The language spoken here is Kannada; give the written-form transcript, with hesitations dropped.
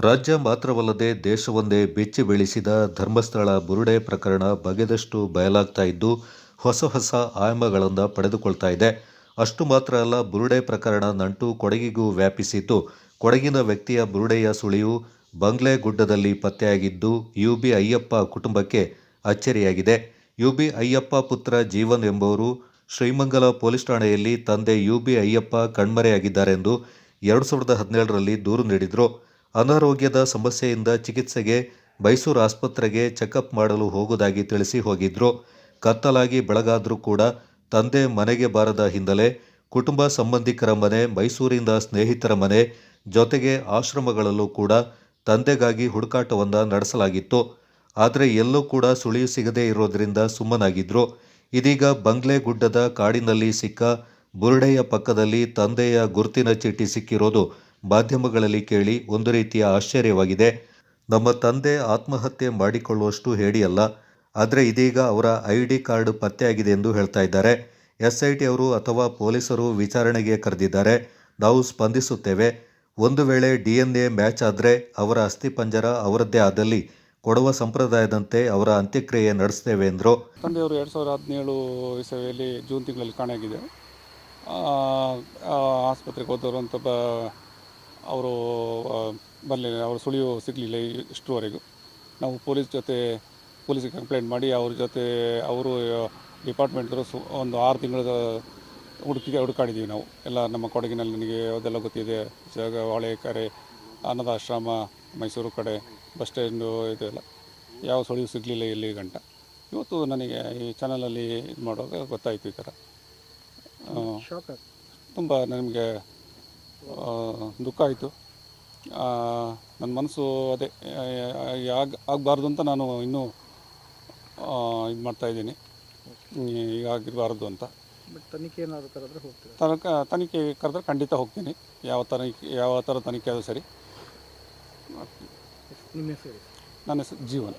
ರಾಜ್ಯ ಮಾತ್ರವಲ್ಲದೆ ದೇಶವೊಂದೇ ಬೆಚ್ಚಿ ಬೀಳಿಸಿದ ಧರ್ಮಸ್ಥಳ ಬುರುಡೆ ಪ್ರಕರಣ ಬಗೆದಷ್ಟು ಬಯಲಾಗ್ತಾ ಇದ್ದು ಹೊಸ ಆಯಾಮಗಳನ್ನು ಪಡೆದುಕೊಳ್ತಾ ಇದೆ. ಅಷ್ಟು ಮಾತ್ರ ಅಲ್ಲ, ಬುರುಡೆ ಪ್ರಕರಣ ನಂಟು ಕೊಡಗಿಗೂ ವ್ಯಾಪಿಸಿದ್ದು, ಕೊಡಗಿನ ವ್ಯಕ್ತಿಯ ಬುರುಡೆಯ ಸುಳಿವು ಬಂಗ್ಲೆಗುಡ್ಡದಲ್ಲಿ ಪತ್ತೆಯಾಗಿದ್ದು ಯುಬಿ ಅಯ್ಯಪ್ಪ ಕುಟುಂಬಕ್ಕೆ ಅಚ್ಚರಿಯಾಗಿದೆ. ಯುಬಿ ಅಯ್ಯಪ್ಪ ಪುತ್ರ ಜೀವನ್ ಎಂಬುವರು ಶ್ರೀಮಂಗಲ ಪೊಲೀಸ್ ಠಾಣೆಯಲ್ಲಿ ತಂದೆ ಯುಬಿ ಅಯ್ಯಪ್ಪ ಕಣ್ಮರೆಯಾಗಿದ್ದಾರೆಂದು 2017ರಲ್ಲಿ ದೂರು ನೀಡಿದ್ರು. ಅನಾರೋಗ್ಯದ ಸಮಸ್ಯೆಯಿಂದ ಚಿಕಿತ್ಸೆಗೆ ಮೈಸೂರು ಆಸ್ಪತ್ರೆಗೆ ಚೆಕಪ್ ಮಾಡಲು ಹೋಗುವುದಾಗಿ ತಿಳಿಸಿ ಹೋಗಿದ್ರು. ಕತ್ತಲಾಗಿ ಬೆಳಗಾದ್ರೂ ಕೂಡ ತಂದೆ ಮನೆಗೆ ಬಾರದ ಹಿನ್ನೆಲೆ ಕುಟುಂಬ ಸಂಬಂಧಿಕರ ಮನೆ, ಮೈಸೂರಿನ ಸ್ನೇಹಿತರ ಮನೆ, ಜೊತೆಗೆ ಆಶ್ರಮಗಳಲ್ಲೂ ಕೂಡ ತಂದೆಗಾಗಿ ಹುಡುಕಾಟವನ್ನು ನಡೆಸಲಾಗಿತ್ತು. ಆದರೆ ಎಲ್ಲೂ ಕೂಡ ಸುಳಿವು ಸಿಗದೇ ಇರೋದ್ರಿಂದ ಸುಮ್ಮನಾಗಿದ್ರು. ಇದೀಗ ಬಂಗ್ಲೆಗುಡ್ಡದ ಕಾಡಿನಲ್ಲಿ ಸಿಕ್ಕ ಬುರುಡೆಯ ಪಕ್ಕದಲ್ಲಿ ತಂದೆಯ ಗುರುತಿನ ಚೀಟಿ ಸಿಕ್ಕಿರೋದು ಮಾಧ್ಯಮಗಳಲ್ಲಿ ಕೇಳಿ ಒಂದು ರೀತಿಯ ಆಶ್ಚರ್ಯವಾಗಿದೆ. ನಮ್ಮ ತಂದೆ ಆತ್ಮಹತ್ಯೆ ಮಾಡಿಕೊಳ್ಳುವಷ್ಟು ಹೇಡಿಯಲ್ಲ, ಆದರೆ ಇದೀಗ ಅವರ ಐಡಿ ಕಾರ್ಡ್ ಪತ್ತೆಯಾಗಿದೆ ಎಂದು ಹೇಳ್ತಾ ಇದ್ದಾರೆ. ಎಸ್ಐಟಿ ಅವರು ಅಥವಾ ಪೊಲೀಸರು ವಿಚಾರಣೆಗೆ ಕರೆದಿದ್ದಾರೆ. ನಾವು ಸ್ಪಂದಿಸುತ್ತೇವೆ. ಒಂದು ವೇಳೆ DNA ಮ್ಯಾಚ್ ಆದರೆ ಅವರ ಅಸ್ಥಿಪಂಜರ ಅವರದ್ದೇ ಆದಲ್ಲಿ ಕೊಡುವ ಸಂಪ್ರದಾಯದಂತೆ ಅವರ ಅಂತ್ಯಕ್ರಿಯೆ ನಡೆಸ್ತೇವೆ ಎಂದರು. ತಂದೆಯವರು 2017 ಇಸವಿಯಲ್ಲಿ ಜೂನ್ ತಿಂಗಳಲ್ಲಿ ಕಾಣೆಯಾಗಿದೆ. ಆಸ್ಪತ್ರೆಗೆ ಹೋದವರು ಅಂತ ಅವರು ಬರಲಿಲ್ಲ, ಅವರು ಸುಳಿವು ಸಿಗಲಿಲ್ಲ ಇಷ್ಟರವರೆಗೂ. ನಾವು ಪೊಲೀಸಿಗೆ ಕಂಪ್ಲೇಂಟ್ ಮಾಡಿ ಅವ್ರ ಜೊತೆ ಅವರು ಡಿಪಾರ್ಟ್ಮೆಂಟ್ರು ಒಂದು 6 ತಿಂಗಳ ಹುಡುಕಾಡಿದ್ದೀವಿ ನಾವು ಎಲ್ಲ. ನಮ್ಮ ಕೊಡಗಿನಲ್ಲಿ ನನಗೆ ಅದೆಲ್ಲ ಗೊತ್ತಿದೆ, ಹೊಳೆಕೆರೆ, ಅನಾಥಾಶ್ರಮ, ಮೈಸೂರು ಕಡೆ ಬಸ್ ಸ್ಟ್ಯಾಂಡು, ಇದೆಲ್ಲ ಯಾವ ಸುಳಿವು ಸಿಗಲಿಲ್ಲ ಇಲ್ಲಿ ಗಂಟ. ಇವತ್ತು ನನಗೆ ಈ ಚಾನಲಲ್ಲಿ ಇದು ಮಾಡುವಾಗ ಗೊತ್ತಾಯಿತು ಈ ಥರ. ತುಂಬ ನನಗೆ ದುಃಖ ಆಯಿತು. ನನ್ನ ಮನಸ್ಸು ಅದೇ ಆಗಬಾರ್ದು ಅಂತ ನಾನು ಇನ್ನೂ ಇದು ಮಾಡ್ತಾಯಿದ್ದೀನಿ, ಈಗ ಆಗಿರಬಾರ್ದು ಅಂತ. ತನಿಖೆ ಏನಾದರೂ ಕರೆದ್ರೆ ಹೋಗ್ತೀವಿ? ತನಿಖೆ ಕರೆದ್ರೆ ಖಂಡಿತ ಹೋಗ್ತೀನಿ. ಯಾವ ಥರ ತನಿಖೆ ಆದರೂ ಸರಿ. ನಿಮ್ಮ ಹೆಸರು? ನನ್ನ ಹೆಸರು ಜೀವನ್.